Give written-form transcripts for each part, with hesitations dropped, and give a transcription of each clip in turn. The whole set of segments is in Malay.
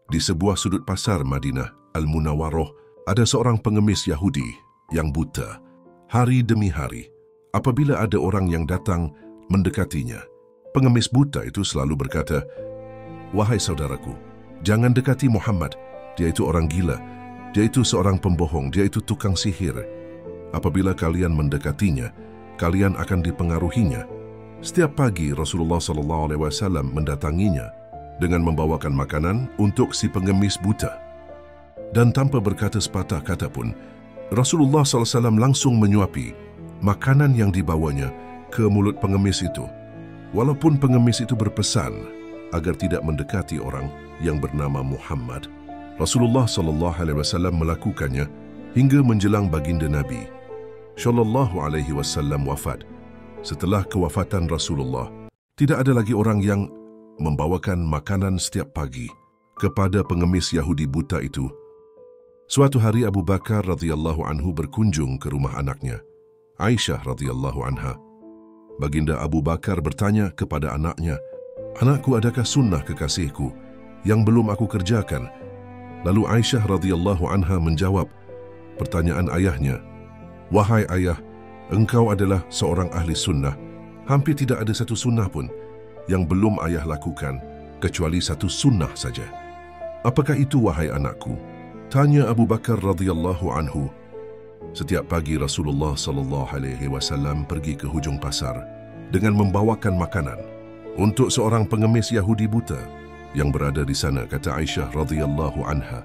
Di sebuah sudut pasar Madinah Al-Munawwaroh, ada seorang pengemis Yahudi yang buta. Hari demi hari, apabila ada orang yang datang mendekatinya, pengemis buta itu selalu berkata, "Wahai saudaraku, jangan dekati Muhammad. Dia itu orang gila. Dia itu seorang pembohong. Dia itu tukang sihir. Apabila kalian mendekatinya, kalian akan dipengaruhinya." Setiap pagi Rasulullah SAW mendatanginya dengan membawakan makanan untuk si pengemis buta. Dan tanpa berkata sepatah kata pun, Rasulullah SAW langsung menyuapi makanan yang dibawanya ke mulut pengemis itu. Walaupun pengemis itu berpesan agar tidak mendekati orang yang bernama Muhammad, Rasulullah SAW melakukannya hingga menjelang baginda Nabi SAW wafat. Setelah kewafatan Rasulullah, tidak ada lagi orang yang membawakan makanan setiap pagi kepada pengemis Yahudi buta itu. Suatu hari Abu Bakar radhiyallahu anhu berkunjung ke rumah anaknya, Aisyah radhiyallahu anha. Baginda Abu Bakar bertanya kepada anaknya, "Anakku, adakah sunnah kekasihku yang belum aku kerjakan?" Lalu Aisyah radhiyallahu anha menjawab pertanyaan ayahnya, "Wahai ayah, engkau adalah seorang ahli sunnah. Hampir tidak ada satu sunnah pun yang belum ayah lakukan, kecuali satu sunnah saja." "Apakah itu, wahai anakku?" tanya Abu Bakar radhiyallahu anhu. Setiap pagi Rasulullah SAW pergi ke hujung pasar dengan membawakan makanan untuk seorang pengemis Yahudi buta yang berada di sana, kata Aisyah radhiyallahu anha.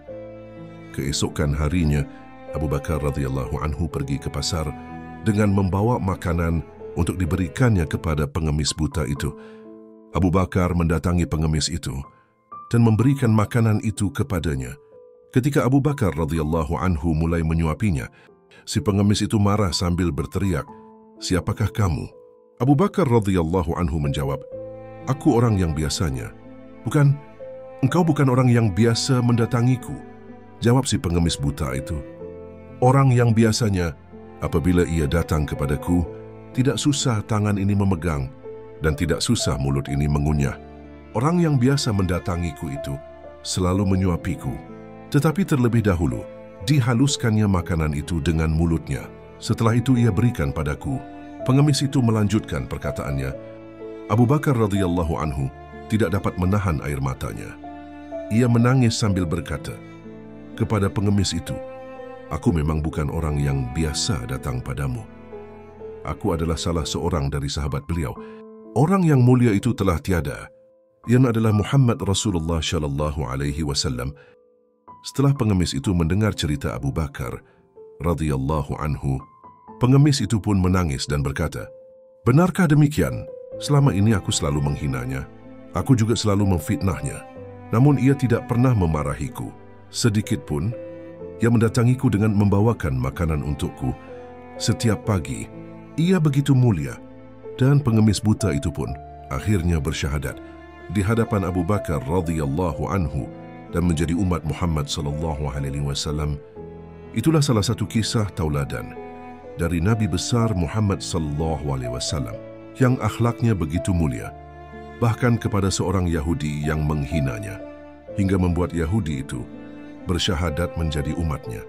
Keesokan harinya, Abu Bakar radhiyallahu anhu pergi ke pasar dengan membawa makanan untuk diberikannya kepada pengemis buta itu. Abu Bakar mendatangi pengemis itu dan memberikan makanan itu kepadanya. Ketika Abu Bakar radhiyallahu anhu mulai menyuapinya, si pengemis itu marah sambil berteriak, "Siapakah kamu?" Abu Bakar radhiyallahu anhu menjawab, "Aku orang yang biasanya." "Bukan, engkau bukan orang yang biasa mendatangiku," jawab si pengemis buta itu. "Orang yang biasanya, apabila ia datang kepadaku, tidak susah tangan ini memegang dan tidak susah mulut ini mengunyah. Orang yang biasa mendatangiku itu selalu menyuapiku, tetapi terlebih dahulu dihaluskannya makanan itu dengan mulutnya. Setelah itu ia berikan padaku." Pengemis itu melanjutkan perkataannya. Abu Bakar radhiyallahu anhu tidak dapat menahan air matanya. Ia menangis sambil berkata kepada pengemis itu, "Aku memang bukan orang yang biasa datang padamu. Aku adalah salah seorang dari sahabat beliau. Orang yang mulia itu telah tiada, yang adalah Muhammad Rasulullah sallallahu alaihi wasallam." Setelah pengemis itu mendengar cerita Abu Bakar radhiyallahu anhu, pengemis itu pun menangis dan berkata, "Benarkah demikian? Selama ini aku selalu menghinanya. Aku juga selalu memfitnahnya. Namun ia tidak pernah memarahiku sedikit pun. Ia mendatangiku dengan membawakan makanan untukku setiap pagi. Ia begitu mulia." Dan pengemis buta itu pun akhirnya bersyahadat di hadapan Abu Bakar radhiyallahu anhu dan menjadi umat Muhammad sallallahu alaihi wasallam. Itulah salah satu kisah tauladan dari Nabi besar Muhammad sallallahu alaihi wasallam yang akhlaknya begitu mulia, bahkan kepada seorang Yahudi yang menghinanya, hingga membuat Yahudi itu bersyahadat menjadi umatnya.